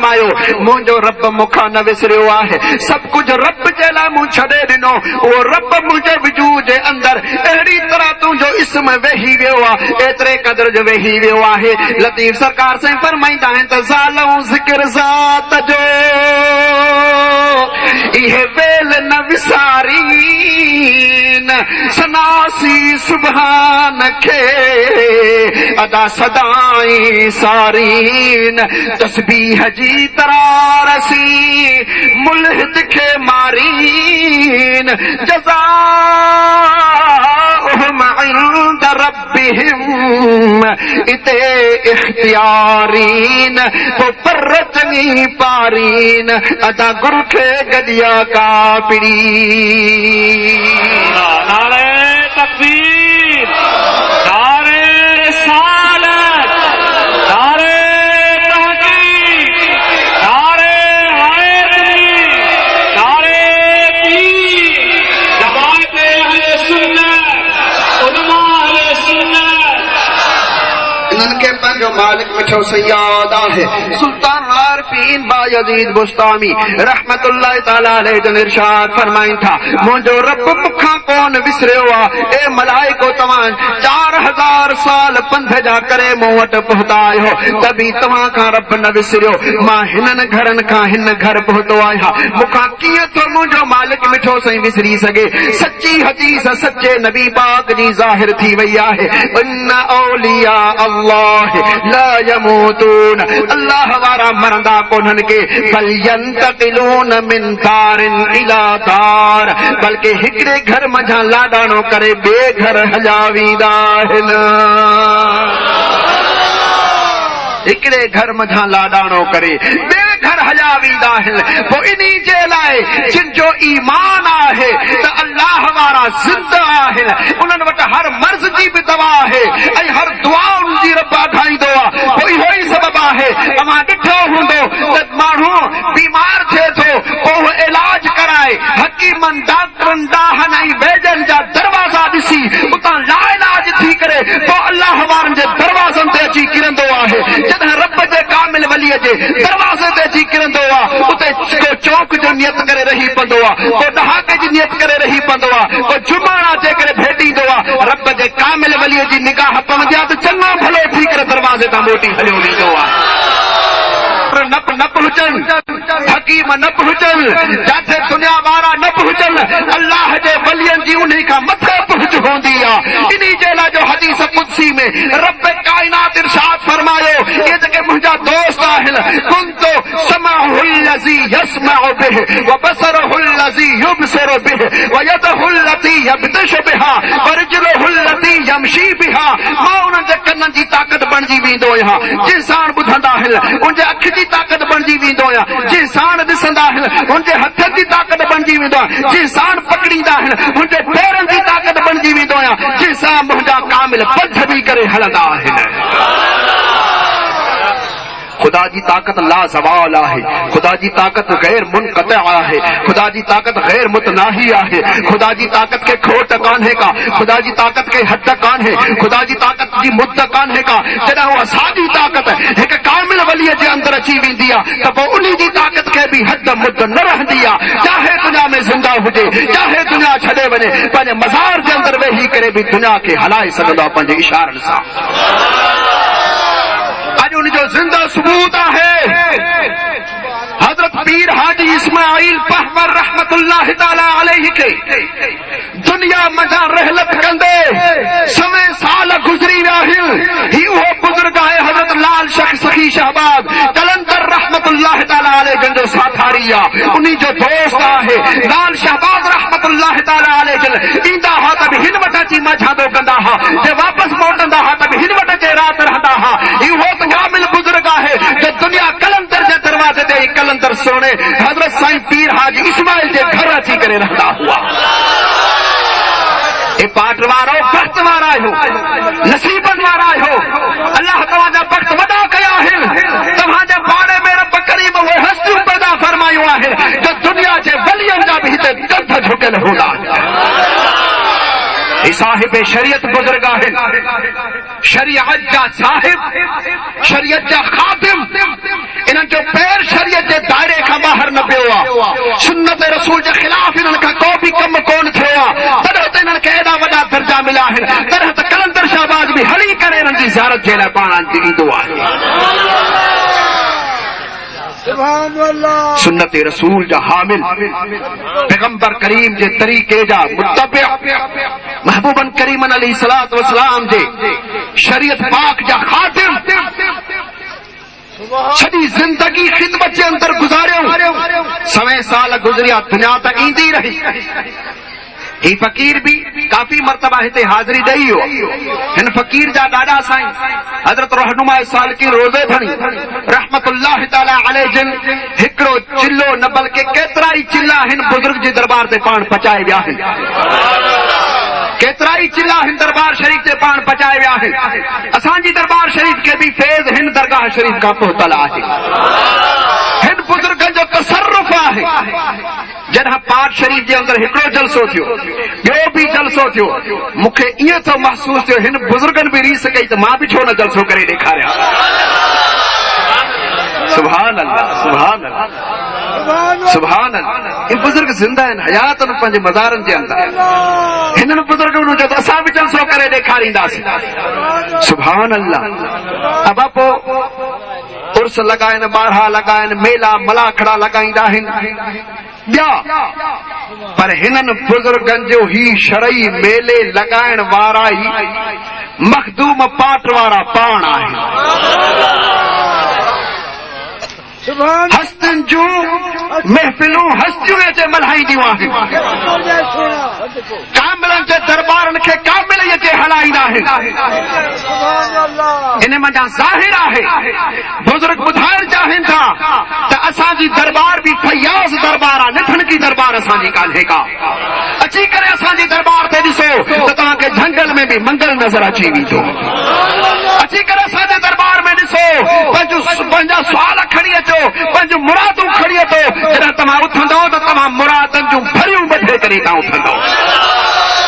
फरमायो मुझो रब मुखा न विसरियो आहे, सब कुछ रब जे लाइ मूं छॾे ॾिनो, उहो रब मुंहिंजे वजूद जे अंदर अहिड़ी तरह तुंहिंजो इस्म वेही वियो आहे, एतिरे क़दर जो वेही वियो आहे। लतीफ़ सरकार साईं फरमाईंदा आहिनि त ज़ालऊं ज़िक्र ज़ात जो इहे वेल न विसारीन, सनासी सुभान खे अदा सदाई सारीन, तस्बीह जी तरारसी मुल्हिद खे मारीन, जज़ाउहुम इंद रब्बिहिम इते इख्तियारीन, तो पर चङी पारीन, अदा गुरु खे गदिया कापिड़ी। नारे तकबीर, नारे रिसालत, नारे तहकीक, नारे हैदरी, नारे दीन, जमात अहले सुन्नत, उलमा अहले सुन्नत। इन्हनि खे पंहिंजो मालिक मिठो सयाद आहे। सुल्तान आरिफीन बायज़ीद बुस्तामी रहमतुल्लाह ताला अलैहि जन इरशाद फरमाइनि था, मुंहिंजो रब मूंखां कोन विसरियो आहे, ए मलाइको तव्हां 4000 साल पंध जा करे मूं वटि पहुता आहियो, तभी तव्हां खां रब न विसरियो। मां हिननि घरनि खां हिन घर पहुतो आहियां, मूंखां कीअं थो मुंहिंजो मालिक मिठो साईं विसरी सघे। सची हदीस सचे नबी पाक जी ज़ाहिर थी वई आहे, इन्ना औलिया अल्लाह ला यमूतून, अल्लाह वारा मरंदा कोन्हनि के, बल यंतकिलून मिन दारिन इला दार, बल्कि हिकिड़े घर मझां लाडाणो करे ॿिए घर हलिया वेंदा आहिनि। हिकिड़े घर मझां लाडाणो करे ॿिए घर हलिया वेंदा आहिनि। पोइ इन्ही जे लाइ जिन जो ईमान आहे त अल्लाह वारा ज़िंदा आहिनि, उन्हनि वटि हर मर्ज़ जी बि दवा आहे ऐं हर दुआउनि जी रब ठाहींदो आहे। पोइ इहो ई सबबु आहे, तव्हां ॾिठो हूंदो त माण्हू बीमार थिए थो, पोइ इलाज कराए हकीमनि डॉक्टरनि ॾाहनि ऐं वैद्यनि जा दरवाज़ा ॾिसी उतां लाइलाज थी करे पोइ अल्लाह वारनि जे दरवाज़नि ते अची किरंदो आहे। जॾहिं रब जे कामिल वलीअ जे दरवाज़े ते अची किरंदो आहे, उते को चौक जो नियत करे रही पवंदो आहे, को डहाके जी नियत करे रही पवंदो आहे, को जुमाणा जे करे भेटींदो आहे। रब जे कामिल वलीअ जी निगाह पवंदी आहे त चङो भलो थी करे दरवाज़े तां मोटी हलियो वेंदो आहे। न पहुचनि, हकीम न पहुचनि, जिथे दुनिया वारा न पहुचनि, अल्लाह जे वलियनि जी उन्ही खां मथे पहुच हूंदी आहे। इन्ही जे लाइ जो हदीस कुदसी में रब काइनात इरशाद फरमायो, ये जेके मुंहिंजा दोस्त आहिनि, कुंतो समअहुल्लज़ी यस्मअु बिहि व बसरुहुल्लज़ी युबसिरु बिहि व यदहुल्लती यब्तिशु बिहा व रिजलुहुल्लती यमशी बिहा, मां उन्हनि जे कननि जी ताक़त बणिजी वेंदो आहियां, जिन साण ॿुधंदा आहिनि उनजे अखि जी ताक़त बणिजी वेंदो आहियां, जिन साण ॾिसंदा आहिनि उनजे हथ जी ताक़त बणिजी वेंदो आहे, जिन साण पकड़ींदा आहिनि उनजे पेरनि जी ताक़त बणिजी वेंदो आहियां, जिन सां मुंहिंजा कामिल पंध बि करे हलंदा आहिनि। खुदा जी ताक़त लाज़वाल आहे, खुदा जी ताक़त गैर मुनक़ता आहे, खुदा जी ताक़त गैर मुतनाही आहे, खुदा जी ताक़त के खोट कान्हे का, खुदा जी ताक़त के हद कान्हे, खुदा जी ताक़त जी मुद्द कान्हे का। जॾहिं उहा साॻी ताक़त हिकु कामिल वलीअ जे अंदरि अची वेंदी आहे त पोइ उन्ही जी ताक़त खे बि हद मुद्द न रहंदी आहे। चाहे दुनिया में ज़िंदा हुजे, चाहे दुनिया छॾे वञे, पंहिंजे मज़ार जे अंदरि वेही करे बि दुनिया खे हलाए सघंदो आहे पंहिंजे इशारनि सां। अॼु उनजो ज़िंदा सबूत आहे हज़रत पीर हाजी इस्माइल पहवर रहमतुल्लाह ताला अलैहि के दुनिया मज़ा रहलत कंदे समय साल गुज़री विया आहिनि। ही उहो बुज़ुर्ग आहे हज़रत लाल सखी शहबाज कलंदर रहमतुल्लाह ताला अलैहि जो साथारी आहे, उन्ही जो दोस्त आहे। लाल शहबाज रहमतुल्लाह ताला अलैहि ईंदा हा त बि हिन वटि अची मझादो कंदा हा, जे वापसि मोटंदा हा त बि हिन वटि अची राति रहंदा हा। इहो त कामिल बुज़ुर्ग आहे जो दुनिया कलंदर जे दरवाज़े ते कलंदर सोने हज़रत साईं पीर हाजी इस्माइल जे घर अची करे रहंदा हुआ। ए पाट वारो वक़्त वारा आहियो, नसीबनि वारा आहियो, अल्लाह तव्हांजा वक़्त वॾा कया आहिनि। तव्हांजे पाड़े में रब करीम उहे हस्तियूं पैदा फरमायूं आहिनि जो दुनिया जे वलियनि जा बि हिते कंध झुकियल हूंदा। साहिब शरीयत बुजुर्ग आहिनि, शरीयत जा साहिब, शरीयत जा खादिम, इन्हनि जो पैर शरीयत जे दायरे खां ॿाहिरि न पियो आहे, सुन्नत रसूल जे ख़िलाफ़ इन्हनि खां को बि कमु कोन थियो आहे, तॾहिं त इन्हनि खे एॾा वॾा दर्जा मिलिया आहिनि। तॾहिं त कलंदर शहबाज बि हली करे इन्हनि जी ज़ियारत जे लाइ पाण ईंदो आहे। सुन्नत रसूल जा हामिल, पैगंबर करीम जे तरीक़े जा मुत्तबि, महबूबन करीमन अलैहिस्सलातु वस्सलाम जे शरीयत पाक जा खातिम, सॼी ज़िंदगी ख़िदमत जे अंदर गुज़ारियो। 100 साल गुज़रिया, दुनिया त ईंदी रही। ही फ़कीर भी काफ़ी मरतबा हिते हाज़िरी ॾेई हो। हिन फ़कीर जा ॾाढा साईं हज़रत रहनुमा सालिकीन रोज़े भणी रहमतुल्लाह ताला अलैह जिन हिकिड़ो चिल्लो न बल्कि केतिरा ई चिल्ला हिन बुज़ुर्ग जे दरबार ते पाण पचाए विया आहिनि, केतिरा ई चिल्ला हिन दरबार शरीफ़ ते पाण पचाए विया आहिनि। असांजी दरबार शरीफ़ खे बि फैज़ हिन दरगाह शरीफ़ खां पहुतल आहे। हिन बुज़ुर्गनि जो तसर्रुफ़ आहे। जॾहिं पाक शरीफ़ जे अंदरि हिकिड़ो जलसो थियो, ॿियो बि जलसो थियो, मूंखे ईअं थो महसूस थियो हिन बुज़ुर्गनि बि रीस कई त मां बि छो न जलसो करे ॾेखारियां। सुभान अल्लाह, सुभान अल्लाह, सुभान अल्लाह। इन बुज़ुर्ग ज़िंदा आहिनि, हयात आहिनि पंहिंजे मज़ारनि जे अंदरि। हिननि बुज़ुर्गनि जो त असां बि जलसो करे ॾेखारींदासीं। सुभान अल्लाह। अब पोइ उर्स लॻाइनि, ॿारहा लॻाइनि, मेला मलाखड़ा लॻाईंदा आहिनि ॿिया, पर हिननि बुज़ुर्गनि जो ही शरई मेले लॻाइण वारा ई मखदूम पाट वारा पाण आहिनि। हस्तनि जूं महफ़िलूं हस्तियूं अचे मल्हाईंदियूं आहिनि। कामिलनि जे दरबारनि खे कामिल अचे हलाईंदा आहिनि। इन मंझां ज़ाहिर आहे बुज़ुर्ग ॿुधाइण चाहिनि था त असांजी दरबार बि फयाज़ दरबार आहे, निठणकी दरबार असांजी कान्हे का। अची करे असांजी दरबार ते ॾिसो त तव्हांखे झंगल में बि मंगल नज़र अची वेंदो। अची करे असांजे दरबार में ॾिसो, पंहिंजा सुवाल खणी अचो, पंहिंजूं मुरादूं खणी अचो। जॾहिं तव्हां उथंदो त तव्हां मुरादनि जूं भरियूं ॿधे करे तव्हां उथंदो।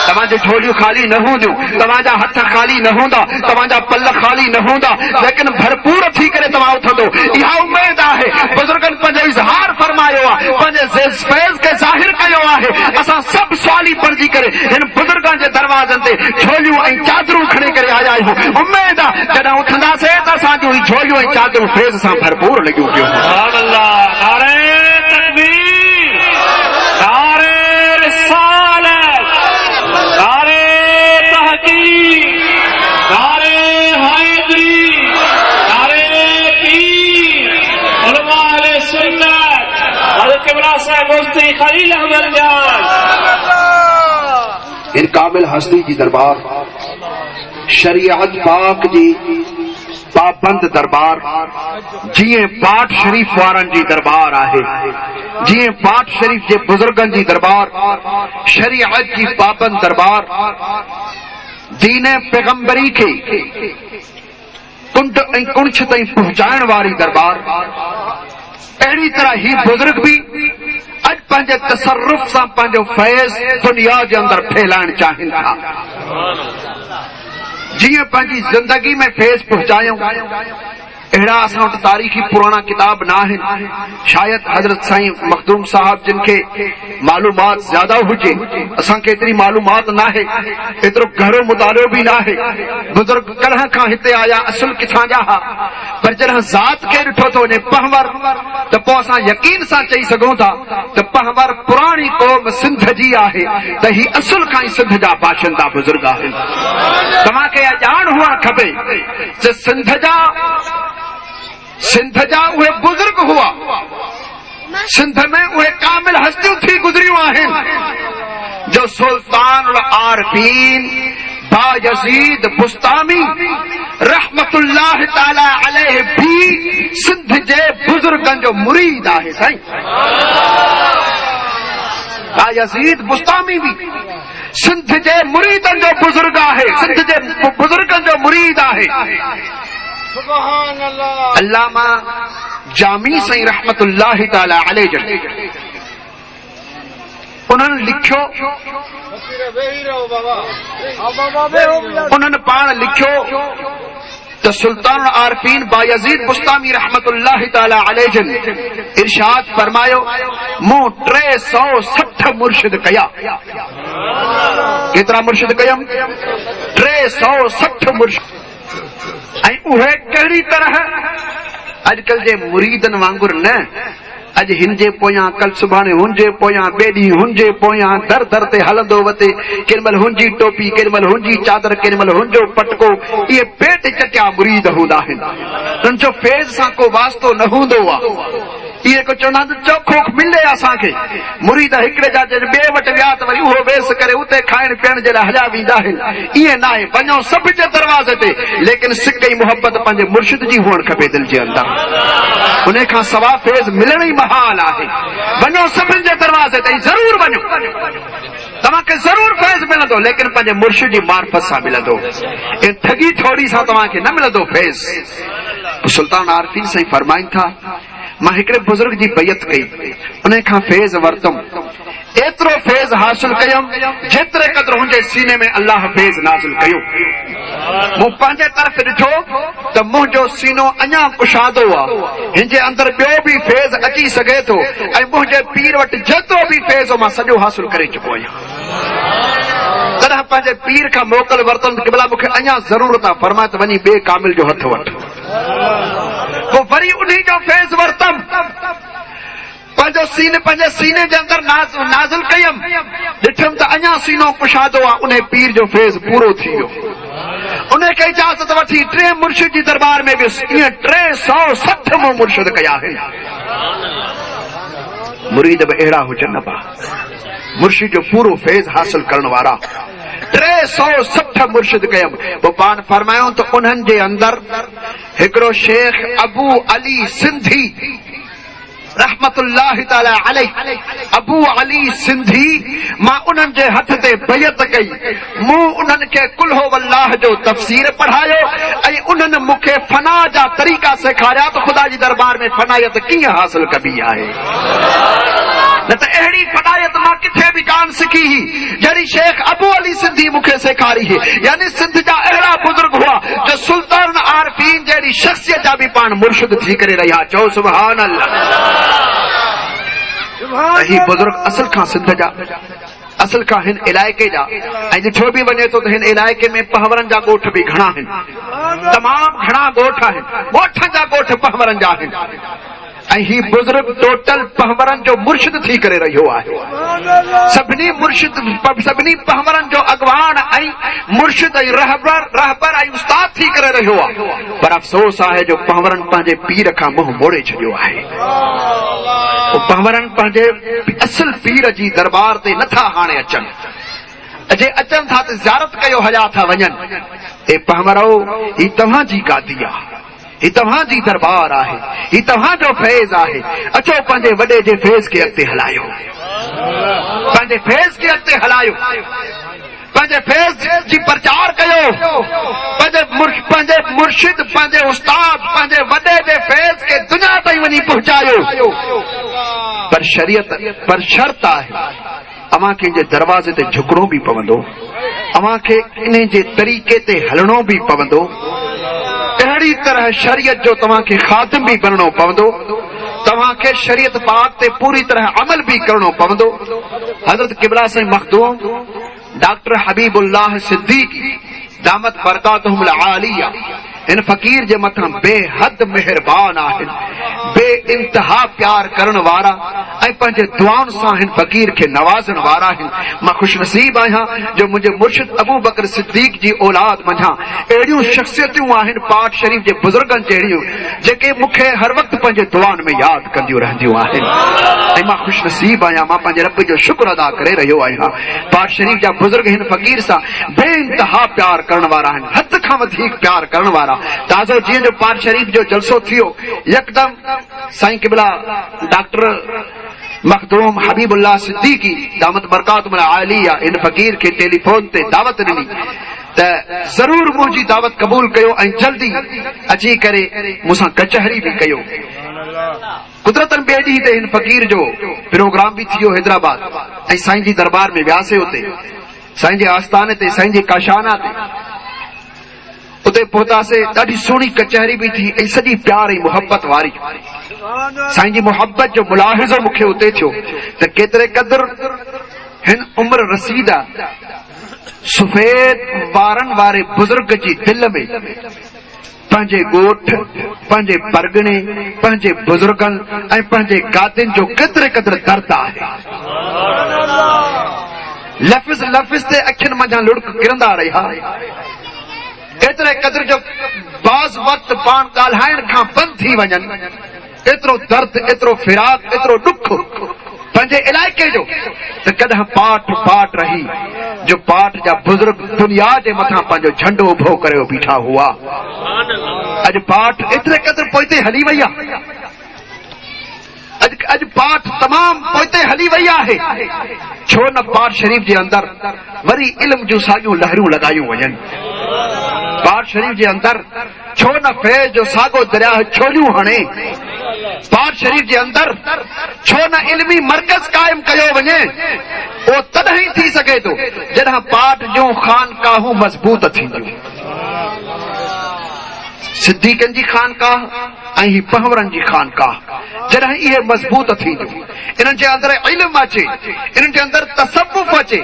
तव्हांजी झोलियूं ख़ाली न हूंदियूं, तव्हांजा हथ ख़ाली न हूंदा, तव्हांजा पल ख़ाली न हूंदा, लेकिन भरपूर थी करे तव्हां उथंदो। इहा उमेद आहे। बुज़ुर्गनि पंहिंजो इज़हार फरमायो आहे, पंहिंजे फैज़ खे ज़ाहिर कयो आहे। असां सभु सवाली पढ़जी करे हिन बुज़ुर्गनि जे दरवाज़नि ते झोलियूं ऐं चादरूं खणी करे आया आहियूं। उमेद आहे जॾहिं उथंदासीं त असांजूं ही झोलियूं ऐं चादरूं फैज़ सां भरपूर लॻियूं पियूं। सुभान अल्लाह। नारे तकबीर, नारे रिसालत, नारे तहकीक, नारे हैदरी, नारे पीर, उलमा अहले सुन्नत, हज़रत क़िबला साहिब मुफ्ती खलील अहमद जान। इन कामिल हस्ती जी दरबार, शरीयत पाक जी पाबंद दरबार, जीअं पाठ शरीफ़ वारनि जी दरबार आहे, जीअं पाठ शरीफ़ जे बुज़ुर्गनि जी दरबार, शरीयत जी पाबंद दरबार, दीन पैगंबरी खे कुंड ऐं कुणछ ताईं पहुचाइण वारी दरबार, अहिड़ी तरह ही बुज़ुर्ग बि अॼु पंहिंजे तसर्रुफ़ सां पंहिंजो फैज़ दुनिया जे अंदरि फैलाइण चाहिनि था। जीअं पंहिंजी ज़िंदगी में फैज़ पहुचायूं, अहिड़ा असां वटि तारीख़ी पुराणा किताब न आहिनि। शायद हज़रत साईं मखदूम साहब जिन खे मालूमात ज़्यादा हुजे, असांखे एतिरी मालूमात न आहे, एतिरो गहरो मुतालियो बि न आहे। बुज़ुर्ग कॾहिं खां हिते आया, असुल किथां जा हा, पर जॾहिं ज़ात खे ॾिठो थो वञे पहवर, त पोइ असां यकीन सां चई सघूं था त पहवर पुराणी क़ौम सिंध जी आहे, त ही असुल खां ई सिंध जा बाशिंदा बुज़ुर्ग आहिनि। तव्हांखे ॼाण हुअणु खपे त सिंध जा उहे बुज़ुर्ग हुआ, सिंध में उहे कामिल हस्तियूं थी गुज़रियूं आहिनि जो सुल्तानुल आरफीन बायज़ीद बुस्तामी रहमतुल्लाह ताला अलैह भी सिंध जे बुज़ुर्गनि जो मुरीद आहे। साईं बायज़ीद बुस्तामी भी सिंध जे मुरीदनि जो बुज़ुर्ग आहे, सिंध जे बुज़ुर्गनि जो मुरीद आहे। अल्लामा जामी साईं रहमतुल्लाह ताला अलैह जन उन्होंने लिखियो, उन्होंने पाण लिखियो तो सुल्तान आरफीन बायजीद बुस्तामी रहमतुल्लाह ताला अलैह जन इरशाद फरमायो मूं 360 मुर्शिद कया। केतरा मुर्शिद कयम? 360 मुर्शिद। ऐं उहे कहिड़ी तरह अॼुकल्ह जे मुरीदन वांगुर न, अॼु हिन जे पोयां कल सुभाणे हुनजे पोयां ॿिए ॾींहुं हुनजे पोयां दर दर ते हलंदो वते, केॾीमहिल हुनजी टोपी, केॾीमहिल हुनजी चादर, केॾीमहिल हुनजो पटको। इहे पेट चटिया मुरीद हूंदा आहिनि, उन्हनि जो फैज़ सां को वास्तो न हूंदो आहे। इहे को चवंदा आहिनि चोखो मिले असांखे। मुरीद हिकिड़े जा ॿिए वटि विया त वरी उहो वेस करे उते खाइण पीअण जे लाइ हलिया वेंदा आहिनि। ईअं न आहे, वञो सभु जे दरवाज़े ते, लेकिन सिक ई मुहबत पंहिंजे मुर्शिद जी हुअणु खपे दिलि जे अंदरि। उन खां सवा फैज़ मिलण ई महाल आहे। वञो सभिनि जे दरवाज़े ते, ज़रूर वञो, तव्हांखे ज़रूर फैज़ मिलंदो, लेकिन पंहिंजे मुर्शिद जी मार्फत सां मिलंदो। ऐं ठगी थोड़ी सां तव्हांखे न मिलंदो फैज़। सुल्तान आरफीन साईं फरमाइनि था, मां हिकिड़े बुज़ुर्ग जी बैयत कई, उन खां फैज़ वरतम, एतिरो फैज़ हासिल कयम जेतिरे क़दुरु हुनजे सीने में अल्लाह फैज़ नाज़िल कयो। मूं पंहिंजे तरफ़ ॾिठो त मुंहिंजो सीनो अञा कुशादो आहे, हिन जे अंदरि ॿियो बि फैज़ अची सघे थो, ऐं मुंहिंजे पीर वटि जेतिरो बि फैज़ हो मां सॼो हासिल करे चुको आहियां। तॾहिं पंहिंजे पीर खां मोकल वरतम कि भला मूंखे अञा ज़रूरत आहे। फरमाए त वञी ॿिए कामिल जो हथ वठ। पोइ वरी उन जो फैज़ वरतम, पंहिंजे सीने जे अंदरि नाज़िल कयम, ॾिठम त अञा सीनो कुशादो आहे, उन पीर जो फैज़ पूरो थी वियो। उन खे इजाज़त वठी 3 मुर्शिद जी दरबार में वियुसि। ईअं 360 मूं मुर्शिद कया आहिनि। मुरीद बि अहिड़ा हुजनि पा, मुर्शिद जो पूरो फैज़ हासिल करण वारा। 360 मुर्शिद कयम। पोइ पाण फरमायो त उन्हनि जे अंदरि हिकिड़ो शेख अबू अली सिंधी रहमतुल्लाह ताला अलैह, अबू अली सिंधी, मां उन्हनि जे हथ ते बैयत कई। मूं उन्हनि खे कुल्हो वल्लाह जो तफ़सीर पढ़ायो, ऐं उन्हनि मूंखे फना जा तरीक़ा सेखारिया त ख़ुदा जी दरबार में फनायत कीअं हासिल कबी आहे। न त अहिड़ी फनायत मां किथे बि कान सिखी ही जहिड़ी शेख अबू अली सिंधी मूंखे सेखारी है। यानी सिंध जा अहिड़ा बुज़ुर्ग हुआ जो सुल्तान आरफीन जहिड़ी शख्सियत जा बि पाण मुर्शिद थी करे रहिया। चओ सुभान अल्लाह। ही बुज़ुर्ग असल खां सिंध जा, असल खां हिन इलाइक़े जा, ऐं ॾिठो बि वञे थो त हिन इलाइक़े में पहवरनि जा ॻोठ बि घणा आहिनि, तमामु घणा ॻोठ आहिनि, ॻोठनि जा ॻोठ पहवरनि जा आहिनि। ऐं ही बुज़ुर्ग टोटल पहवरनि जो मुर्शिद थी करे रहियो आहे। सभिनी पहवरनि जो अॻवान ऐं मुर्शिद ऐं रहबर ऐं उस्ताद थी करे रहियो आहे। पर अफ़सोस आहे जो पहवरनि पंहिंजे पीर खां मुंहुं मोड़े छॾियो आहे। पहवरनि पंहिंजे असल पीर जी दरबार ते नथा हाणे अचनि, अजे अचनि था त ज़ियारत कयो हलिया था वञनि। ए पहवरो, ही तव्हांजी गादी आहे, ही तव्हांजी दरबार आहे, ही तव्हांजो फैज़ आहे। अचो पंहिंजे वॾे जे फैज़ खे अॻिते हलायो, पंहिंजे फैज़ खे अॻिते हलायो, पंहिंजे फैज़ जी प्रचार कयो, पंहिंजे मुर्शिद, पंहिंजे उस्ताद, पंहिंजे वॾे जे फैज़ खे दुनिया ताईं वञी पहुचायो। पर शरीयत, पर शर्त आहे, अव्हां खे जे दरवाज़े ते झुकणो बि पवंदो, अव्हां खे इन जे तरीक़े ते हलणो बि पवंदो। अहिड़ी तरह शरीयत जो तव्हांखे खादिम बि बणणो पवंदो, तव्हांखे शरीयत पाक ते पूरी तरह अमल बि करणो पवंदो। हज़रत क़िबला साईं मखदूम डॉक्टर हबीबुल्लाह सिद्दीकी दामत बरकातुहुल आलिया इन फ़कीर जे मथां बेहद मेहरबान आहिनि, बे इंतहा प्यार करण वारा, ऐं पंहिंजे दुआउनि सां हिन फ़कीर खे नवाज़ण वारा आहिनि। मां ख़ुशनसीब आहियां जो मुंहिंजे मुर्शिद अबू बकर सिद्दीक जी औलाद मंझां अहिड़ियूं शख़्सियतूं आहिनि पाक शरीफ़ जे बुज़ुर्गनि जहिड़ियूं जेके मूंखे हर वक़्तु पंहिंजे दुआउनि में यादि कंदियूं रहंदियूं आहिनि। ऐं मां ख़ुशनसीब आहियां, मां पंहिंजे रब जो शुक्र अदा करे रहियो आहियां। पाक शरीफ़ जा बुज़ुर्ग हिन फ़कीर सां बेइंतहा प्यार करण वारा आहिनि, हद खां वधीक प्यार करण वारा। ताज़ो जीअं जो पाक शरीफ़ जो जलसो थियो, यकदम साईं क़िबला डॉक्टर मखदूम हबीबुल्लाह सिद्दीकी दामत बरकातुहुल आलिया इन फ़कीर खे टेलीफोन ते दावत ॾिनी त ज़रूर मुंहिंजी दावत क़बूल कयो ऐं जल्दी अची करे मूंसां कचहरी बि कयो। कुदरतन ॿिए ॾींहं ते हिन फ़कीर जो प्रोग्राम बि थियो हैदराबाद, ऐं साईं जी दरबार में वियासीं। उते साईं जे आस्थाने ते, साईं जे काशाना ते उते पहुतासीं, ॾाढी सुहिणी कचहरी भी थी ऐं सॼी प्यार ऐं मुहबत वारी। साईं जी मुहबत जो मुलाहिज़ो मूंखे उते थियो त केतिरे क़दुरु हिन उम्र रसीदा सफ़ेद वारनि वारे बुज़ुर्ग जी दिल में पंहिंजे ॻोठ, पंहिंजे परगणे, पंहिंजे बुज़ुर्गनि ऐं पंहिंजे गादियुनि जो केतिरे क़दुरु दर्द आहे। लफ़्ज़ लफ़्ज़ ते अखियुनि मंझां लुड़क किरंदा रहिया। एतिरे क़दुरु जो बाज़ वक़्तु पाण ॻाल्हाइण खां बंदि थी वञनि। एतिरो दर्द, एतिरो फिराक, एतिरो ॾुख पंहिंजे इलाइक़े जो त कॾहिं पाठ रही जो पाठ जा बुज़ुर्ग दुनिया जे मथां पंहिंजो झंडो उभो करे बीठा हुआ। अॼु पाठ एतिरे क़दुरु पोइते हली वई आहे। अॼु पाठ तमाम पोइते हली वई आहे। छो न पाठ शरीफ़ जे अंदर वरी इल्म जूं साॻियूं लहरूं लॻायूं वञनि। पाठ शरीफ़ जे अंदर छो न फैज़ जो साॻो दरिया छोलियूं हणे। पाठ शरीफ़ जे अंदर छो न इल्मी मर्कज़ काइम कयो वञे। उहो तॾहिं थी सघे थो जॾहिं पाठ जूं ख़ानकाहूं मज़बूत थींदियूं। सिद्दीक़नि जी ख़ानकाह ऐं पहवरनि जी ख़ानकाह जॾहिं इहे मज़बूत थींदियूं, इन्हनि जे अंदर इल्म अचे, इन्हनि जे अंदर तसव्वुफ़ अचे,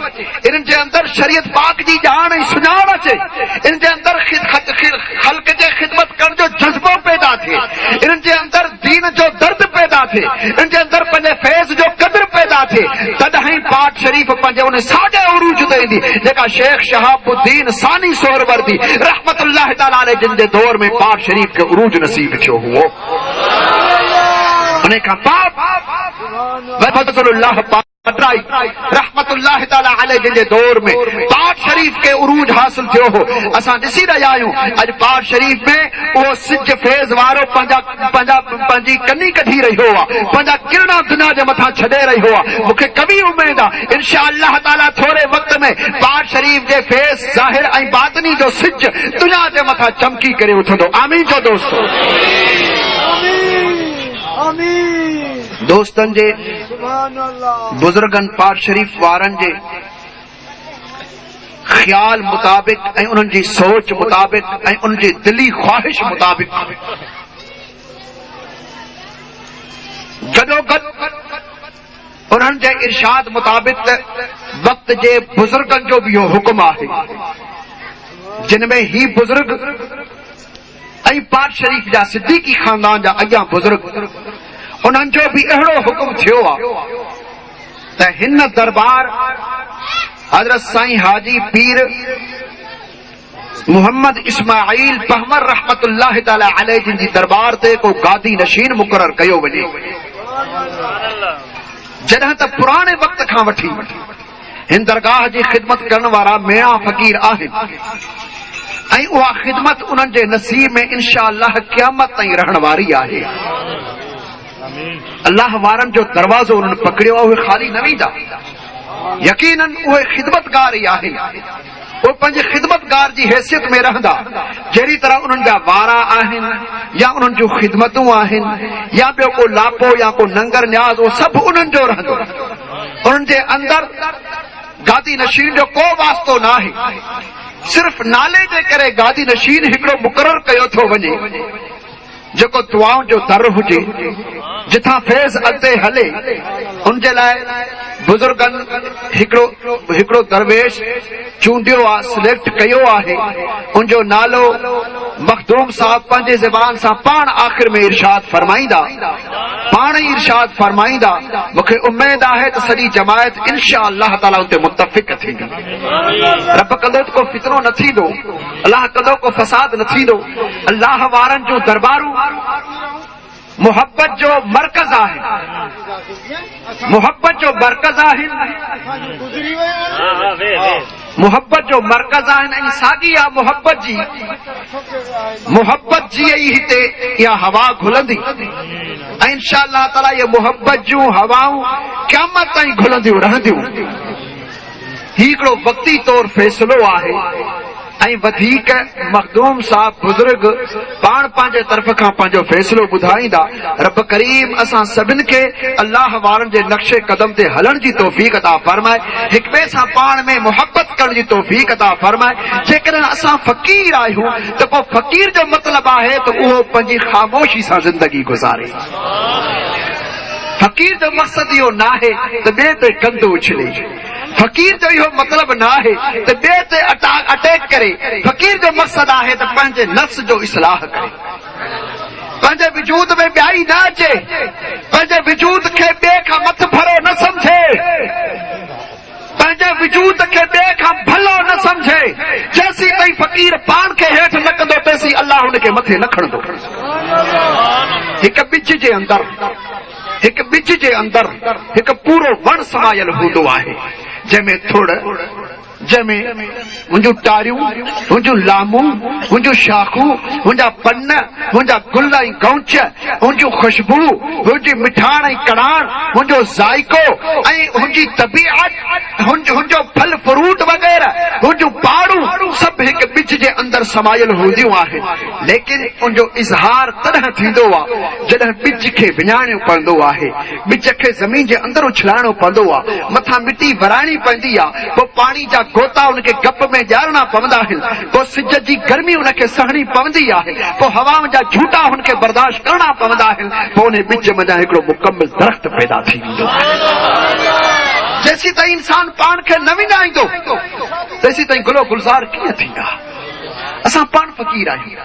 इन्हनि जे अंदर शरीयत पाक जी ॼाण ऐं सुञाण अचे, इन्हनि जे अंदर ख़ल्क़ जे ख़िदमत करण जो जज़्बो पैदा थिए, इन्हनि जे अंदर दीन जो दर्द पैदा थिए, इन्हनि जे अंदर पंहिंजे फैज़ जो क़द्र पैदा थिए, तॾहिं पाठ शरीफ़ पंहिंजे उन साॻे उरूज ते ईंदी जेका शेख शहाबुद्दीन सानी सोहरवर्दी रहमतुल्लाह तआला अलैह जिन जे दौर में पाठ शरीफ़ खे उरूज नसीब थियो हुओ। उन खां रहमतुल्लाह तआला अलैह जिन जे दौर में पाठ शरीफ़ के उरूज हासिल थियो हो। असां ॾिसी रहिया आहियूं अॼु पाठ शरीफ़ में उहो सिज फैज़ वारो पंहिंजी कनी कढी रहियो आहे, पंहिंजा किरणा दुनिया जे मथां छॾे रहियो आहे। मूंखे कभी उमेद आहे इंशाअल्लाह ताला थोरे वक़्त में पाठ शरीफ़ जे फैज़ ज़ाहिर ऐं बातिनी जो सिज दुनिया जे मथां चमकी करे उथंदो। आमीन जो दोस्तो। दोस्तन जे बुजुर्गन पाठ शरीफ़ वारन जे ख्याल मुताबिक ऐं उन्हनि जी सोच मुताबिक ऐं उन्हनि जी दिली ख्वाहिश मुताबिक गॾोगॾु उन्हनि जे इरशाद मुताबिक वक़्त जे बुजुर्गन जो भी इहो हुक्म आहे जिन में ही बुजुर्ग ऐं पाठ शरीफ़ जा सिद्दीकी खानदान जा अॻियां बुजुर्ग उन्हनि जो भी अहिड़ो हुक्म थियो आहे त हिन दरबार हज़रत साईं हाजी पीर मोहम्मद इस्माइल पहमर रहमतुल्लाह तआला अलैह जिन जी दरबार ते को गादी नशीन मुक़रर कयो वञे। जॾहिं त पुराणे वक़्त खां वठी हिन दरगाह जी ख़िदमत करण वारा मियां फ़क़ीर आहिनि ऐं उहा ख़िदमत उन्हनि जे नसीब में इंशाअल्लाह क़यामत ताईं रहण वारी आहे। अल्लाह वारनि जो दरवाज़ो उन्हनि पकड़ियो आहे, उहे ख़ाली न वेंदा। यकीनन उहे ख़िदमतगार ई आहिनि। उहे पंहिंजे ख़िदमतगार जी हैसियत में रहंदा। जहिड़ी तरह उन्हनि जा वारा आहिनि या उन्हनि जूं ख़िदमतूं आहिनि या ॿियो को लापो या को नंगर न्याज़, उहो सभु उन्हनि जो रहंदो। उन्हनि जे अंदर गादी नशीन जो को वास्तो न आहे। सिर्फ़ नाले जे करे गादी नशीन हिकिड़ो मुक़रर कयो थो वञे जेको दुआउनि जो दर हुजे, जिथां फैज़ अॻिते हले। उन जे लाइ बुजुर्गनि हिकिड़ो दरवेश चूंडियो आहे, सिलेक्ट कयो आहे। उनजो नालो मखदूम साहब पंहिंजे ज़बान सां पाण आख़िर में इरशाद फरमाईंदा, पाण ई इरशाद फरमाईंदा। मूंखे उमेद आहे त सॼी जमायत इंशाअल्लाह ताला उते मुत्तफ़िक़ थींदी। रब कंदो को फितनो न थींदो, अल्लाह कंदो को फसाद न थींदो। अल्लाह वारनि जूं दरबारूं मोहब्बत जो मरकज़ आहे, मोहब्बत जो मरकज़ आहिनि, मोहब्बत जो मरकज़ आहिनि ऐं साॻी आहे मोहब्बत जी ई हिते इहा हवा घुलंदी ऐं इंशाअल्लाह ताला इहे मोहब्बत जूं हवाऊं क़यामत ताईं घुलंदियूं रहंदियूं। ही हिकिड़ो वक़्ती तौर फ़ैसिलो आहे ऐं वधीक मखदूम साहब बुजुर्ग पाण पंहिंजे तरफ़ खां पंहिंजो फ़ैसिलो ॿुधाईंदा। रब करीम असां सभिनि खे अल्लाह वारनि जे नक्शे कदम ते हलण जी तौफ़ीक़ अता फरमाए, हिक ॿिए सां पाण में मुहबत करण जी तौफ़ीक़ अता फरमाए। जेकॾहिं असां फ़क़ीर आहियूं त पोइ फ़क़ीर जो मतिलबु आहे त उहो पंहिंजी ख़ामोशी सां ज़िंदगी गुज़ारे। फ़क़ीर जो मक़सदु इहो न आहे त ॿिए ते गंद उछले। फ़क़ीर जो इहो मतिलबु न आहे त ॿिए ते अटैक करे। फ़क़ीर जो मक़सदु आहे त पंहिंजे नफ़्स जो इस्लाह करे, पंहिंजे वजूद में ॿियाई न अचे, पंहिंजे वजूद खे ॿिए खां मथ भरो न सम्झे, पंहिंजे वजूद खे ॿिए खां भलो न सम्झे। जेसीं ताईं फ़क़ीर पाण खे हेठि न कंदो तेसीं अल्लाह हुनखे मथे न खणंदो। हिक ॿिज जे अंदर हिक पूरो वण समायल हूंदो आहे, जंहिंमें थोड़, जंहिंमें मुंहिंजूं टारियूं, मुंहिंजूं लामूं, मुंहिंजूं शाखूं, मुंहिंजा पन, मुंहिंजा गुल ऐं गौंच, मुंहिंजूं खुशबू, मुंहिंजी मिठाण ऐं कड़ाण, मुंहिंजो ज़ाइको ऐं मुंहिंजी तबीअत, मुंहिंजो फल फ्रूट वग़ैरह, मुंहिंजूं पाड़ूं सभु हिक ॿिज जे अंदर समायल हूंदियूं आहिनि। लेकिन उनजो इज़हार तॾहिं थींदो आहे जॾहिं ॿिज खे विञाइणो पवंदो आहे, ॿिज खे ज़मीन जे अंदर उछलाइणो पवंदो आहे, मथां मिटी भराइणी पवंदी आहे, पोइ पाणी जा गोता उनखे गप में ॼाणणा पवंदा आहिनि, पोइ सिज जी गर्मी उनखे सहणी पवंदी आहे, पोइ हवाउनि जा झूटा हुनखे बर्दाश्त करणा पवंदा आहिनि, पोइ उन ॿिज मथां हिकिड़ो मुकम्मल दरख़्त पैदा थी वेंदो। जेसीं ताईं इंसान पाण खे न विञाईंदो तेसीं ताईं गुलो गुलज़ार कीअं थींदा। असां पाण फ़क़ीर आहियूं,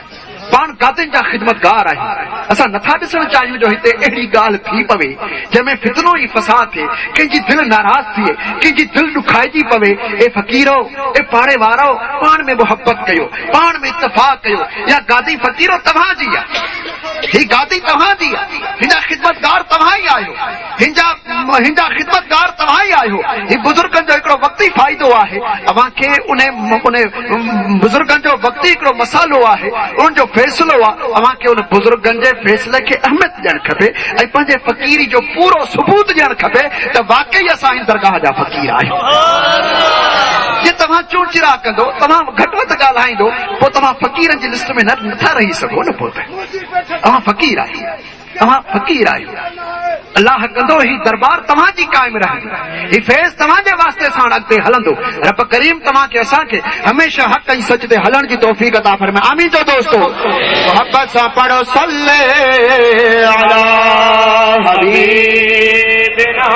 पाण गादियुनि जा ख़िदमतगार आहियूं। असां नथा ॾिसण चाहियूं जो हिते अहिड़ी ॻाल्हि थी पवे जंहिंमें फितनो ई फसाद थिए, कंहिंजी दिलि नाराज़ थिए, कंहिंजी दिलि ॾुखाइजी पवे। ए फ़क़ीरो, ए पाड़े वारो, पाण में मुहबत कयो, पाण में इत्तफ़ाक़ कयो। या गादी फ़क़ीरो तव्हांजी आहे, ही गादी तव्हांजी आहे, हिनजा ख़िदमतगार तव्हां ई आहियो, हिनजा ख़िदमतगार तव्हां ई आहियो। ही बुज़ुर्गनि जो हिकिड़ो वक़्ती फ़ाइदो आहे, अव्हांखे उन बुज़ुर्गनि जो वक़्ती हिकिड़ो मसालो आहे, उनजो फ़ैसिलो आहे। अव्हांखे उन बुज़ुर्गनि जे फ़ैसिले खे अहमियत ॾियणु खपे ऐं पंहिंजे फ़क़ीरी जो पूरो सबूत ॾियणु खपे त वाक़ई असां हिन दरगाह जा फ़क़ीर आहियूं। जे तव्हां चूंचिरा कंदो, तव्हां घटि वधि ॻाल्हाईंदो, पोइ तव्हां फ़क़ीरनि जी लिस्ट में नथा रही सघो न। पोइ तव्हां फ़क़ीर आहियो, तव्हां फ़क़ीर आहियो। अल्लाह कंदो ही दरबार तव्हांजी क़ाइम रहंदी, ही फैज़ तव्हांजे वास्ते सां अॻिते हलंदो। रब करीम तव्हांखे असांखे हमेशा हक़ ऐं सच ते हलण जी तौफ़ीक़ अता फरमाए। आमीन चओ दोस्तो, मोहब्बत सां पढ़ो सल्ले अला हबीबिना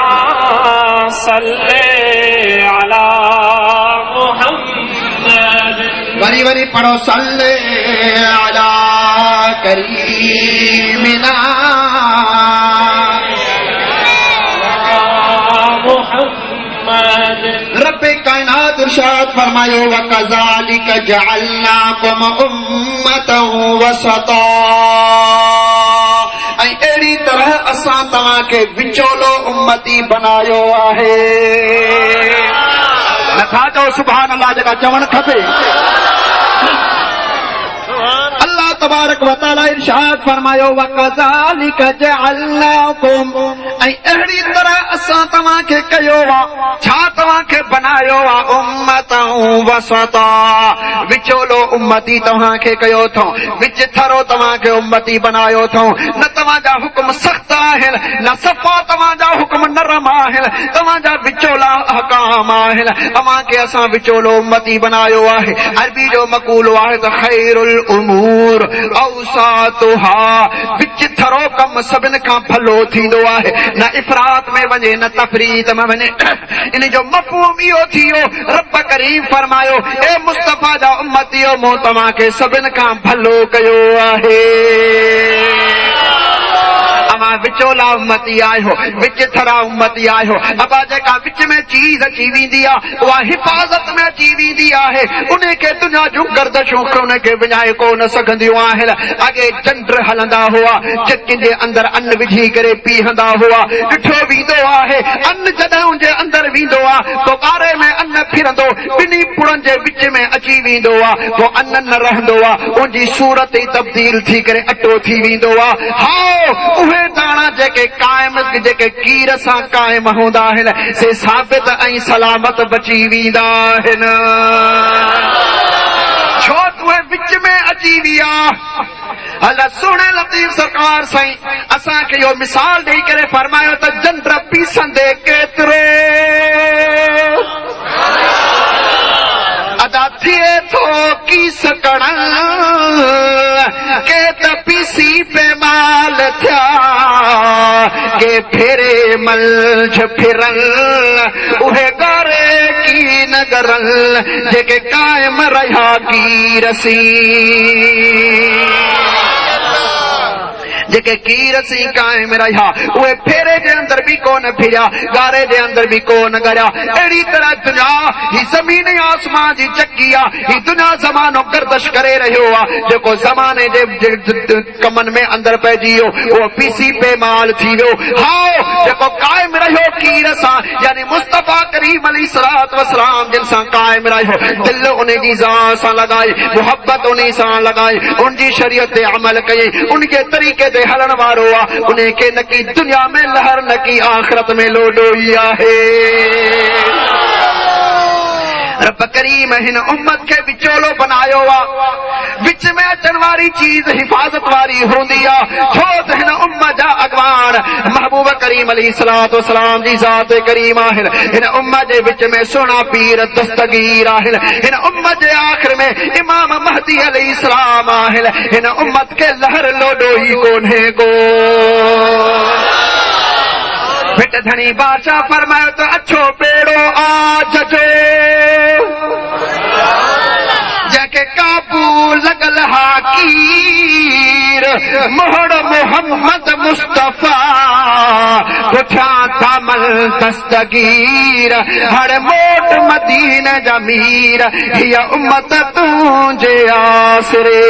सल्ले अला मुहम्मद। वरी वरी पढ़ो सल्ले अला करीमिना रब्बे कायनात इरशाद फरमायो वकज़ालिक जअलनाकुम उम्मतन वसता। ऐं अहिड़ी तरह असां तव्हांखे विचोलो उम्मती बनायो आहे। नथा चओ सुभान अल्लाह जेका चवणु खपे। अल्लाह तबारक व तआला इरशाद फरमायो वकज़ालिक जअलनाकुम, ऐं अहिड़ी तरह असां तव्हांखे कयो आहे। छा तव्हांखे बनायो आहे? उम्मतन वसता, विचोलो उम्मती तव्हांखे कयो अथऊं, विच थरो तव्हांखे उम्मती बनायो अथऊं। न तव्हांजा हुकुम सख़्त आहिनि, न सफ़ा तव्हांजा हुकुम नरम आहिनि, तव्हांजा विचोला अहकाम आहिनि। तव्हांखे असां विचोलो उम्मती बनायो आहे। अरबी जो मक़ूलो आहे त ख़ैरुल उमूर औसातुहा, विच थरो कम सभिनि खां भलो थींदो आहे। न इफ़रात में वञे, न तफ़रीत में वञे। इन जो मफ़हूम इहो थियो, रब करीम फरमायो ए मुस्तफ़ा जा उम्मतियो, मूं तव्हांखे सभिनि खां भलो कयो आहे। अवां विचोला उम्मती आहियो, विच थरा उम्मती आहियो। अबा जेका विच में चीज़ अची वेंदी आहे उहा हिफ़ाज़त में अची वेंदी आहे, उनखे दुनिया जूं गर्दशूं उनखे विञाए कोन सघंदियूं आहिनि। अॻे चंड हलंदा हुआ, चकिन जे अंदरि अन्न विझी करे पीहंदा हुआ। ॾिठो वेंदो आहे अन्न जॾहिं उनजे अंदरि वेंदो आहे पोइ ॿारे में अन्न फिरंदो, ॿिन्ही पुड़नि जे विच में अची वेंदो आहे, पोइ अन्न न रहंदो आहे, उनजी सूरत ई तब्दील थी करे अटो थी वेंदो आहे। हा उहे दाणा जेके क़ाइम, जेके कीर सां क़ाइम हूंदा आहिनि, से साबित ऐं सलामत बची वेंदा आहिनि। अची विया। अल्लाह सोने लतीफ सरकार साईं असां खे यो मिसाल ॾेई करे फरमायो त जंड पीसंदे केतिरो अदा थिए थो की सकण के त पीसी पे माल थिया के फेरे मलझ फिरल उहे गारे की न गरल जेके कायम रहा की रसी जेके कीरसी कायम रहा उहे फेरे जे अंदर भी कोन फिरिया गारे जे अंदर भी कोन गया। अहिड़ी तरह दुनिया ही ज़मीन आसमान जी चक्की आहे। ही दुनिया ज़मानो गर्दश करे रहियो आहे। जेको ज़माने जे कमनि में अंदर पइजी वियो उहो पीसी पे माल थी वियो। हाओ जेको कायम रहियो कीर सां यानी मुस्तफ़ा करीम अलैहिस्सलातु वस्सलाम जिन सां कायम रहियो दिल उन जी ज़ात सां लॻाई मुहबत उन सां लॻाई उन जी शरीयत ते अमल कई उन के तरीक़े ते हलण वारो आहे उन खे न की दुनिया में लहर न की आखिरत में लोडोई आहे। रब करीम हिन उम्मत खे विचोलो बनायो आहे। विच में अचण वारी चीज हिफ़ाज़त वारी हूंदी आहे छो त हिन उम्मत जा अॻवान महबूब करीम अलैहिस्सलातु वस्सलाम जी ज़ात करीम आहिनि। हिन उम्मत जे विच में सुहिणा पीर दस्तगीर आहिनि। हिन उम्मत जे आख़िर में इमाम महदी अलैहिस्सलाम आहिनि। हिन उम्मत खे लहर लोडो ई कोन्हे को। फिट धनी बादशाह फरमायो त अछो पेड़ो आज जो जंहिंखे काबू लॻल हाकीर मोहड़ मोहम्मद मुस्तफ़ा पुठियां थामल दस्तगीर हर मोट मदीने जा मीर हीअ उम्मत तुंहिंजे आसरे।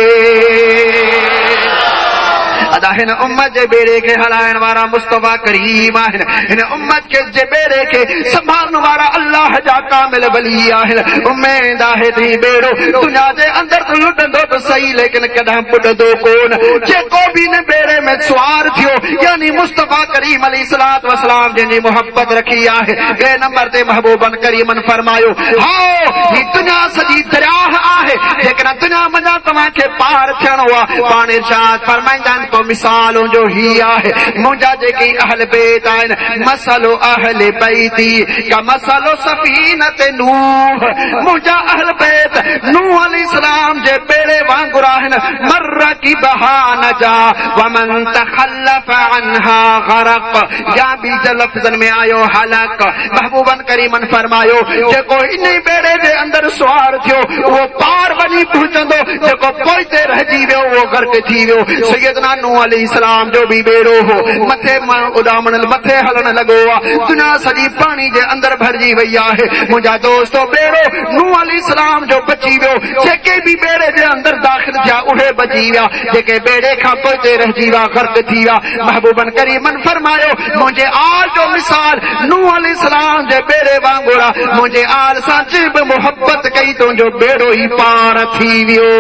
अदा हिन उम्मत जे बेड़े खे हलाइण वारा मुस्तफ़ा करीम आहिनि। हिन उम्मत के जे बेड़े खे संभालण वारा अल्लाह जा कामिल वली आहिनि। उम्मीद आहे त हीउ बेड़ो दुनिया जे अंदर त लुटंदो त सही लेकिन कॾहिं पुटंदो कोन। जेको बि हिन बेड़े में सुवार थियो यानी मुस्तफ़ा करीम अलैहिस्सलातु वस्सलाम जंहिंजी मुहबत रखी आहे ॿिए नंबर ते महबूबन करीमन फरमायो हाओ ही दुनिया सॼी दरियाह आहे जेकॾहिं दुनिया मञा तव्हांखे पार थियणो आहे पाण इरशाद फरमाईंदा आहिनि तो मिसालों जो ही आहे मुंहिंजा जेके अहल बैत आहिनि मसलो अहल बैती का मसलो सफ़ीनत नूह मुंहिंजा अहल बैत नूह अलैहिस्सलाम जे बेड़े वांगुरु आहिनि मर्र की बहा न जा वमन तखल्लफ अन्हा गरक या ॿी जे लफ़्ज़नि में आयो हलक। महबूबन करीमन फरमायो जेको इन बेड़े जे अंदर सुवार थियो उहो पार वञी पहुचंदो जेको पोइते रहिजी वियो उहो गर्क थी वियो। सैयदना नूह अलैहिस्सलाम जो भी बेड़ो हो मथे उॾामण मथे हलण लॻो आहे दुनिया सॼी पाणी जे अंदर भरिजी वई आहे। मुंहिंजा दोस्तो बेड़ो नूह अलैहिस्सलाम जो बची वियो जेके भी बेड़े जे अंदर दाख़िल थिया उहे बची विया जेके बेड़े खां पोइते रहिजी विया गर्क थी विया। महबूबन करीमन फरमायो मुंहिंजे आल जो मिसाल नूह अलैहिस्सलाम जे बेड़े वांगुरु आहे। मुंहिंजे आल सां जिब मुहबत कई तुंहिंजो बेड़ो ई पार थी वियो।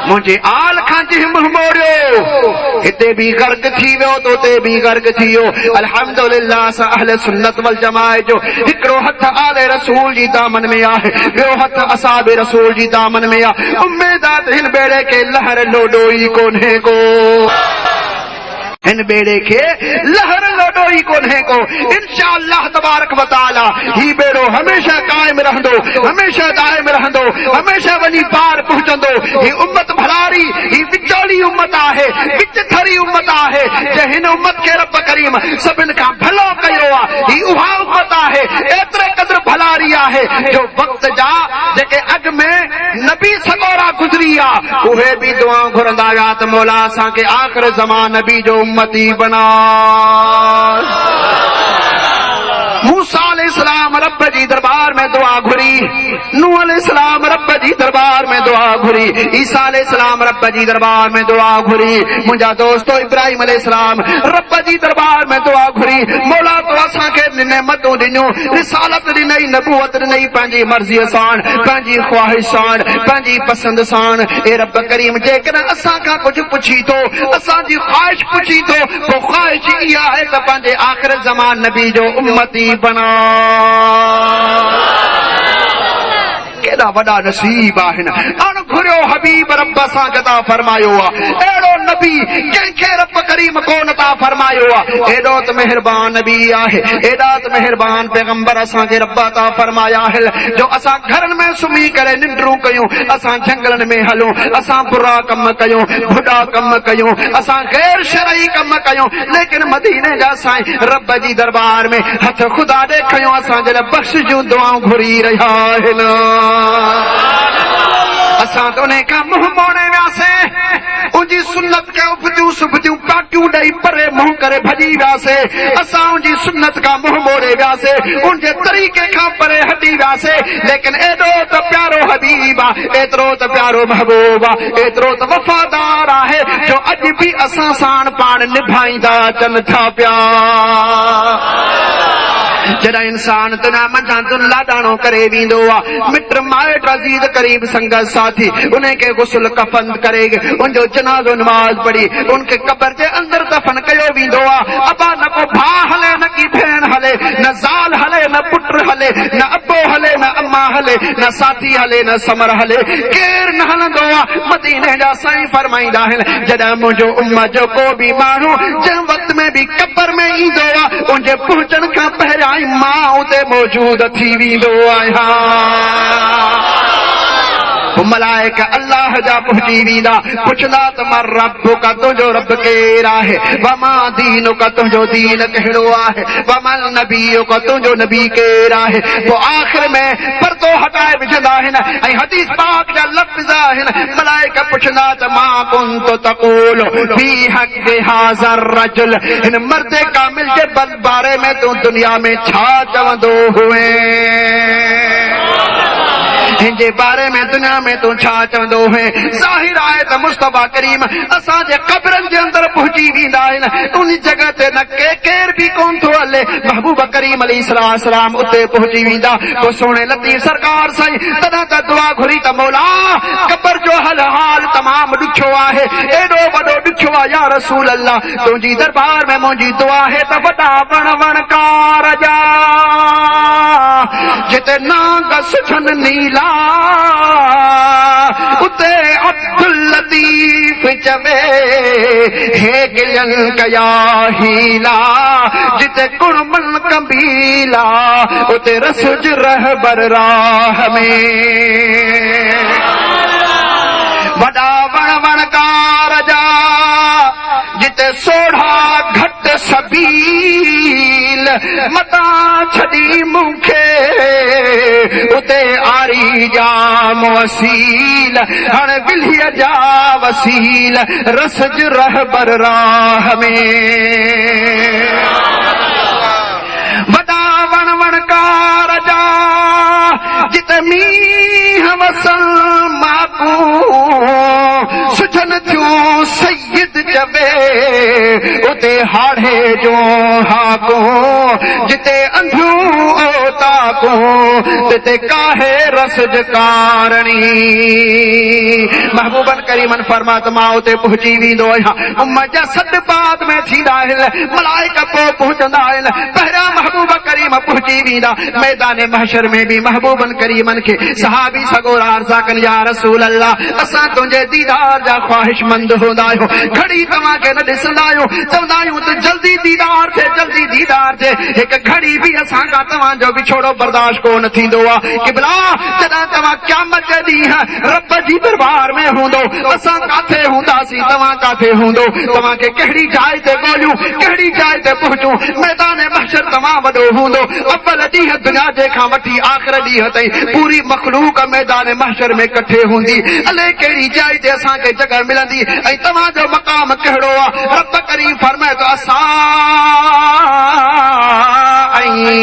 मुंहिंजे आल खां जिम मोड़ियो हिते भी गर्क थी वियो तो उते भी गर्क थी वियो। अल्हम्दुलिल्लाह असां अहले सुन्नत वल जमाअत जो हिकिड़ो हथ आले रसूल जी दामन में आहे ॿियो हथ असहाबे रसूल जी दामन में आहे। उम्मीद आहे हिन बेड़े खे लहर लोडो ई कोन्हे को। हिन बेड़े खे लहर लोडो ई कोन्हे को। इंशाअल्लाह तबारक व तआला ही बेड़ो हमेशा कायम रहंदो हमेशा दायम रहंदो हमेशा वञी पार पहुचंदो। ही उम्मत भलारी ही विचोली उम्मत आहे विच थरी उम्मत आहे जे हिन उम्मत खे रब करीम सभिनि खां भलो कयो आहे। ही उहा उम्मत आहे एतिरे क़दुरु भलारी आहे जो वक़्त जा जेके अॻु में नबी सगोरा गुज़री आहे उहे बि दुआ घुरंदा विया त मौला असांखे आख़िर ज़मान नबी जो उम्मती बना। मूसा अलैहिस्सलाम रब जी दरबार में दुआ घुरी नूह अलैहिस्सलाम रब जी दरबार में दुआ घुरी ईसा अलैहिस्सलाम रब जी दरबार में दुआ घुरी। मुंहिंजा दोस्तो इब्राहिम अलैहिस्सलाम रब जी दरबार में दुआ घुरी मौला तो असांखे नेमतूं ॾिनियूं रिसालत ॾिनई नबूवत ॾिनई पंहिंजी मर्ज़ीअ सां पंहिंजी ख़्वाहिश सां पंहिंजी पसंदि सां। ए रब करीम जेकॾहिं असां खां कुझु पुछी थो असांजी ख़्वाहिश पुछी थो पोइ ख़्वाहिश इहा आहे त पंहिंजे आख़िर ज़मान नबी जो उम्मती बना। केड़ा वड़ा नसीब आहिन। अण घुरियो हबीब रब सां गदा फरमायो आ, एड़ो नबी कंहिंखे रब करीम कोन ता फरमायो आ। एड़ो त मेहरबान नबी आहे, एड़ा त मेहरबान पैगंबर असांखे रब ता फरमाया है जो असां घरनि में सुम्ही करे निंड्रूं कयूं, असां जंगलनि में हलूं, असां बुरा कम कयूं, बुढ़ा कम कयूं, असां गैर शरई कम कयूं, लेकिन मदीने जा साईं रब जी दरबार में हथ खुदा ॾेखियूं, असां जे लाइ बख़्श जूं दुआऊं घुरी रहिया आहिनि। असां त उन खां मुंहुं मोड़े वियासीं, उनजी सुन्नत खे उबजूं सुबजूं पाटियूं ॾेई परे मुंहुं करे भॼी वियासीं। असां उनजी सुन्नत खां मुंहुं मोड़े वियासीं, उनजे तरीक़े खां परे हटी वियासीं। लेकिन एॾो त प्यारो हबीब आहे, एतिरो त प्यारो महबूब आहे, एतिरो त वफ़ादार आहे जो अॼु बि असां साण पाण निभाईंदा अचनि था पिया। जॾहिं इंसान दुनिया मंझां दुन लाॾाणो करे वेंदो आहे, मिट माइट अज़ीज़ करीब संगत साथी उनखे गुस्ल कफन करे उनजो जनाज़ो नमाज पढ़ी उनखे कब्र जे अंदर दफन कयो वेंदो आहे। अबा न को भाउ हले, न की भेण हले, न ज़ाल हले, न पुट हले, न अबो हले, न अम्मा हले, न साथी हले, न समर हले, केर न हलंदो आहे। मदीने जा साईं फरमाईंदा आहिनि जॾहिं मुंहिंजो उम्मत जो को बि माण्हू जंहिं वक़्त में बि कब्र में ईंदो आहे, उनजे पहुचण खां पहिरियां मां उते मौजूद थी वेंदो आहियां। मलाइका अल्लाह जा पहुची वेंदा, पुछंदा त मां रब का तुंहिंजो रब केरु आहे, वमा दीन का तुंहिंजो दीन कहिड़ो आहे, वमल नबी का तुंहिंजो नबी केरु आहे। पोइ आख़िर में पर्दो हटाए विझंदा आहिनि ऐं हदीस पाक जा लफ़्ज़ आहिनि। मलाइका पुछंदा त मां कुंत तक़ूल फी हक़ हाज़र रजुल, हिन मर्द कामिल जे बारे में तूं दुनिया में छा चवंदो हुए, हिनजे बारे में दुनिया में तूं छा चवंदो है। ज़ाहिर आहे त मुस्तफा करीम असांजे कब्रनि जे अंदर पहुची वेंदा आहिनि, उन जगह ते न केर बि कोन थो हले। महबूब करीम अलैहिस्सलाम उते पहुची वेंदा। पोइ सोने लतीफ़ सरकार साईं तॾहिं त दुआ घुरी त मौला कब्र जो हाल तमामु ॾुखियो आहे, एॾो वॾो ॾुखियो आहे या रसूल अल्लाह, तुंहिंजी दरबार में मुंहिंजी दुआ है त वॾा वणकार जा जिते नांग सुठनि नीला उते अब्दुल लतीफ चवे हे गिलन कया हीला, जिते कुर्मन कबीला उते रसुज रहबर राह में। वॾा वणकार जा जिते सोढ़ा घट सबील मता छड़ी मूंखे उते आरी जाम वसील, हण बिल्हीअ जा वसील रसज रहबर राह में। वॾा वणकार जा जिते मींहं वसल माकू सुठन थियूं सैयद चवे उते हाड़े जो हाको, जिते अंधियूं ताको तिते काहे रसज कारणी। महबूबन करीमन फरमात मां उते पहुची वेंदो आहियां, उम्मत जा सॾ बाद में थींदा आहिनि, मलाइका पोइ पहुचंदा आहिनि, पहिरियां महबूब करीम पहुची वेंदा। मैदान महशर में भी महबूबन करीमन के सहाबी सगोर अर्ज़ा कनि या रसूल अल्लाह, असां तुंहिंजे दीदार जा ख्वाहिशमंद हूंदा आहियूं, घड़ी तव्हांखे न ॾिसंदा आहियूं, चवंदा आहियूं त जल्दी दीदार थिए, जल्दी दीदार थिए, हिकु घड़ी बि असां खां तव्हांजो विछोड़ो बर्दाश्त कोन थींदो आहे। क़िबला जॾहिं तव्हां क़यामत जे ॾींहुं रब जी दरबार में हूंदो, असां काथे हूंदासीं, तव्हां काथे हूंदो, तव्हांखे कहिड़ी जाइ ते ॻोल्हियूं, कहिड़ी जाइ ते पहुचूं। मैदान महशर तमामु वॾो हूंदो, अव्वल ॾींहुं दुनिया जे खां वठी आख़िर ॾींहुं ताईं पूरी मख़लूक मैदान महशर में कठे हूंदी। अलाए कहिड़ी जाइ ते असांखे जॻह मिलंदी ऐं तव्हांजो मक़ाम कहिड़ो आहे। रब करीम फरमाए थो असां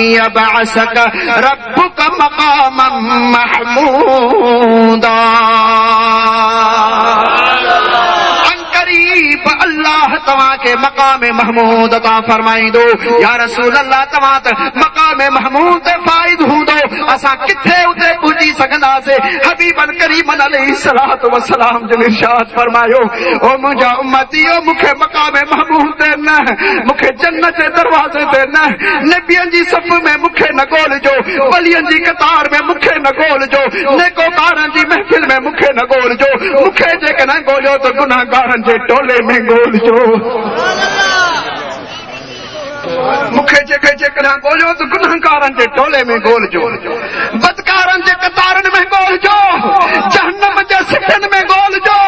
यबअसक रब्बुक मक़ामम महमूदा, अल्लाह तव्हांखे मक़ाम महमूद अता फरमाईंदो। या रसूल अल्लाह तव्हां त मक़ाम महमूद ते फ़ाइद हूंदो, असां किथे उते पुजी सघंदासीं। हबीबन करीमन अलैहिस्सलातु वस्सलाम जिन इरशाद फरमायो, ओ मुंहिंजा उम्मतीओ मूंखे मक़ाम महबूब ते न, मूंखे जन्नत जे दरवाज़े ते न, नबियनि जी सफ़ में मूंखे न ॻोल्हिजो, वलियनि जी कतार में मूंखे न ॻोल्हिजो, नेकोकारनि जी महफ़िल में मूंखे न ॻोल्हिजो, मूंखे जेकॾहिं ॻोल्हियो त गुनाहगारनि जे टोले में ॻोल्हिजो। मूंखे जेकॾहिं ॻोल्हियो त गुनाहगारनि जे टोले में ॻोल्हिजो, बदकारनि जे कतारनि में ॻोल्हिजो, जहन्नम जे सिटनि में ॻोल्हिजो,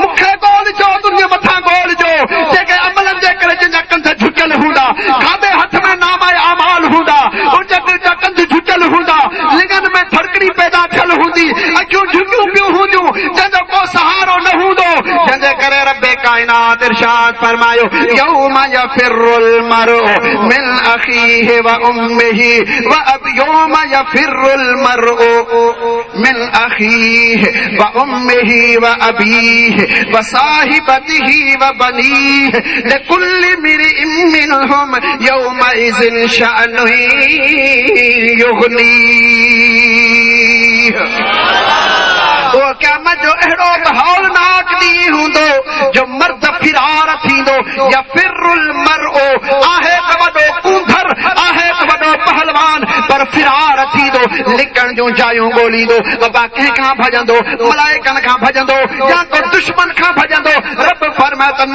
मूंखे ॻोल्हिजो, तुंहिंजे मथां ॻोल्हिजो। जेके अमलनि जे करे जिन कंध झुकियल हूंदा, खाॿे हथ में नामाए अमाल हूंदा, उन कंध झुकियल हूंदा, लिंगनि में थरकड़ी पैदा थियल हूंदी, अखियूं झुकियूं पियूं हूंदियूं, जंहिंजो को सहारो न हूंदो, जंहिंजे करे रब्बे काइनात इरशाद फरमायो, यौम यफिरुल मरउ मिन अखीहि व उम्मिहि व अब यौम यफिरुल मरउ मिन अखीहि व उम्मिहि व अबीहि व साहिबतिहि व बनीहि लिकुल्लि इम्रिइन मिनहुम यौमइज़िन शअनुन युग़नीह। वो क़यामत जो अहिड़ो हौलनाक ॾींहुं हूंदो जो मर्द फिरार थींदो, या फिरुल मरउ आहे त वॾो कूंधर, आहे त वॾो पहलवान, पर फिरार थींदो, लिकण जूं जायूं ॻोल्हींदो, अबा कंहिंखां भॼंदो, मलाइकनि खां भॼंदो, या को दुश्मन खां भॼंदो। रब फरमाए त न,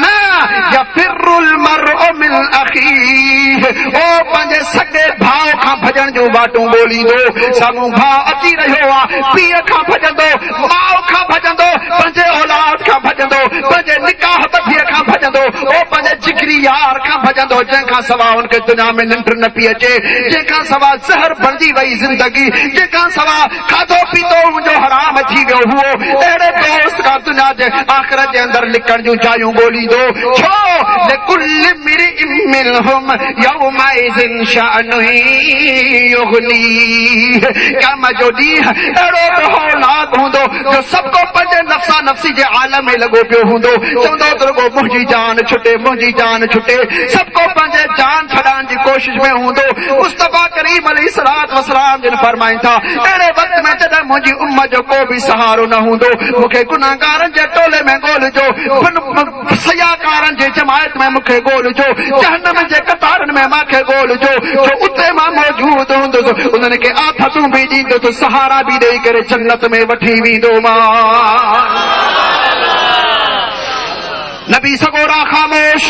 या फिरुल मरउ मिन अखीह, ओ पंहिंजे सॻे भाउ खां भॼण जूं वाटूं ॻोल्हींदो। साम्हूं भाउ अची रहियो आहे, पीउ खां भॼंदो, माउ खां भॼंदो, पंहिंजे औलाद खां भॼंदो, पंहिंजे निकाह बधीअ खां भॼंदो, ओ पंहिंजे जिगरी यार खां भॼंदो, जंहिंखां सवाइ हुनखे दुनिया में निंड न पई अचे, जंहिंखां सवाइ ज़हर बणिजी वई ज़िंदगी, जंहिंखां सवाइ खाधो पीतो मुंहिंजो हराम थी वियो हुओ, अहिड़े दोस्त खां दुनिया जे आख़िरत जे अंदरि लिकण जूं जायूं ॻोल्हींदो। छो? लिकुल्लि इम्रिइन मिनहुम यौमइज़िन शअनुन युग़नीह। क़यामत जो ॾींहुं अहिड़ो हौलनाक हूंदो जो सबको पंहिंजे नफ़्सा नफ़्सी जे आलम में लॻो पियो हूंदो, चवंदो त रुॻो मुंहिंजी जान छुटे, मुंहिंजी जान छुटे, सबको पंहिंजे जान छॾाइण जी कोशिश में हूंदो। मुस्तफ़ा करीम अलैहिस्सलातु वस्सलाम जिन फरमाइनि था, अहिड़े वक़्त में जॾहिं मुंहिंजी उम्मत जो को बि सहारो न हूंदो, मूंखे गुनाहगारनि जे टोले में ॻोल्हिजो, सयाकारनि जे जमायत में मूंखे ॻोल्हिजो, जहन्नम जे कतारनि में मूंखे ॻोल्हिजो, जो उते मां मौजूद हूंदुसि, उन्हनि खे आफ़तूं बि ॾींदुसि, सहारा बि ॾेई करे जन्नत में वठी वेंदो मां। नबी सगोरा ख़ामोश,